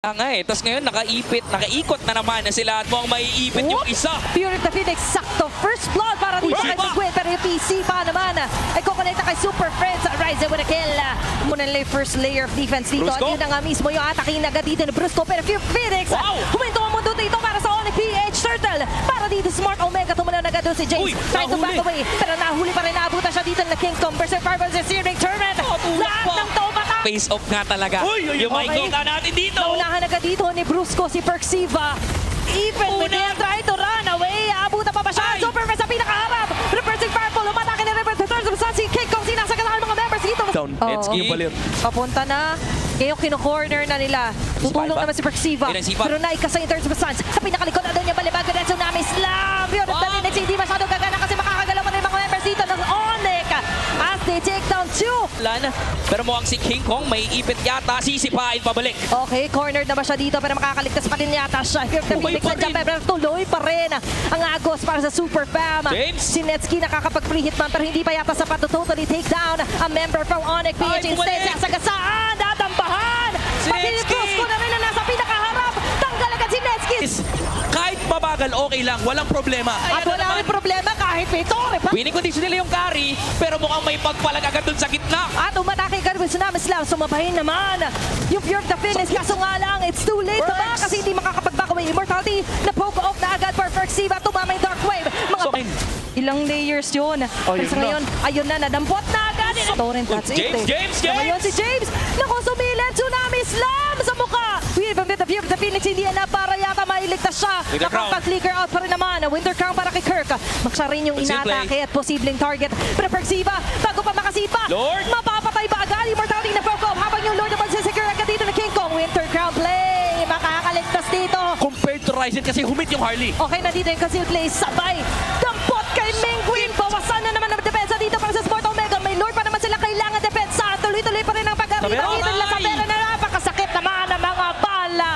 Nga eh. Tapos ngayon, nakaikot na naman na sila at mukhang maiipit yung isa. Fury of the Phoenix, sakto. First blood para dito kay Miguel. Pero yung PC pa naman ay kukonekta kay Super Friends. Ryzen with a kill. Muna nila yung first layer of defense dito. At yun na nga mismo yung ataking agad dito ni Brusco. Pero Fury of Phoenix, huminto ang mundo dito para sa Onyx PH Turtle. Para dito Smart Omega, tumunan agad doon si James. Trying to back away. Pero nahuli pa rin, naabutan siya dito na King Kong. Berserker versus Searing Torment. Lahat ng tao bata. Face off nga talaga. Yung makikita natin dito. Naunahan agad dito ni Brusco si Perxiva. Even with him trying to run away. Abutan pa ba siya? Super sa pinakaharap. Reversing Firefall. Umatake na reverse. Returns of Sun. Si King Kong sinasagalakan mga members dito. Netsuki. Papunta na. Ngayon kino-corner na nila. Tutulong naman si Perxiva. Pero naikasa in terms of Suns. Sa pinakalikod na doon niya balibago na Tsunami Slam. Yun ang Phoenix. Hindi masyadong gagana kasi makakagalaw pa rin mga members dito ng Onyx. As they take down 2. Pero mukhang si King Kong may ipit yata. Sisipain pabalik. Okay, cornered na ba siya dito pero makakaligtas pa din yata siya. Phoenix nandiyan pero tuloy pa rin ang agos para sa Super Fam. James. Si Netsuki nakakapag-free hit man pero hindi pa yata sapat to totally take down a member from Onyx PH. Instead, sasagasaan, datambahan. Pati ni Brusco na rin na nasa pinakaharap. Tanggal agad si Netsuki. Kahit mabagal, okay lang. Walang problema. At wala rin problema kahit may tore pa. Winning condition nila yung carry, pero mukhang may pagpalag agad dun sa gitna. At umatake agad with Tsunami Slam. Sumabahin naman yung Fury of the Phoenix. Kaso nga lang, it's too late na ba? Kasi hindi makakapag-back away. Immortality na poke off na agad for Perxiva. Tumama yung Dark Wave. Ilang layers yun. Pero sa ngayon, ayun na, nadampot na agad. Torrent, that's it. James! Ngayon si James, naku, sumilin, Tsunami Slam sa mukha. Even with the Fury of the Phoenix, hindi yan na para yata mailigtas siya. Nakapag-flicker out pa rin naman. Winter Crown para kay Kirk. Maksya rin yung inatake at posibleng target. Pero Perxiva, bago pa makasipa, mapapatay ba agad? Immortality na poke off habang yung Lord naman sisecure agad dito na King Kong. Winter Crown play, makakaligtas dito. Compared to Ryzen kasi humit yung Harley. Okay na dito yung concealed play, sabay. Dampot kay Mingguin. Bawasan na naman ang depensa dito para sa Smart Omega. May Lord pa naman sila kailangan depensa. Tuloy-tuloy pa rin ang pag-arriba dito nila sa pera na napakasakit naman ang mga bala.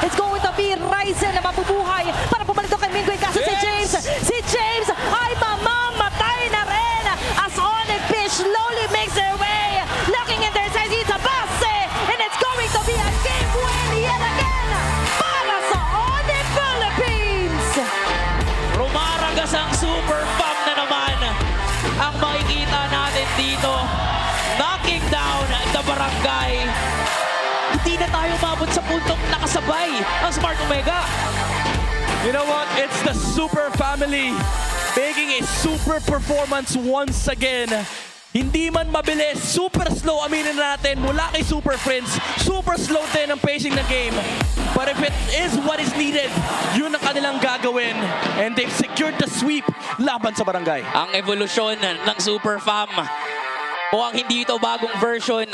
It's going to be Ryzen na mabubuhay para pumalik doon kay Mingguin. Kaso si James ay mamamatay na rin as Onyx Fish slowly makes their way. Looking in their size, it's a base. And it's going to be a game win yet again para sa Onyx Philippines. Rumaragas ang Super Fam na naman. Ang makikita natin dito, knocking down the barangay. Hindi na tayo mabot sa puntong nakasabay ang Smart Omega. You know what? It's the Super Family making a super performance once again. Hindi man mabilis, super slow, aminin natin, mula kay Super Friends, super slow din ang pacing ng game. But if it is what is needed, yun ang kanilang gagawin. And they've secured the sweep laban sa barangay. Ang evolusyon ng Super Fam. O ang hindi ito bagong version.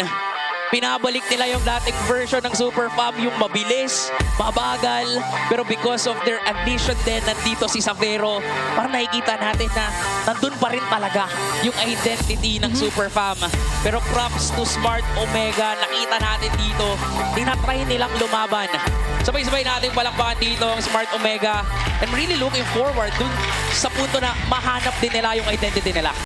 Pinabalik nila yung dating version ng Super Fam, yung mabilis, mabagal, pero because of their addition din, nandito si Savero, parang nakikita natin na nandun pa rin talaga yung identity ng Super Fam. Pero props to Smart Omega, nakita natin dito, tinatry nilang lumaban. Sabay-sabay natin palakpakan dito ang Smart Omega. I'm really looking forward dun sa punto na mahanap din nila yung identity nila.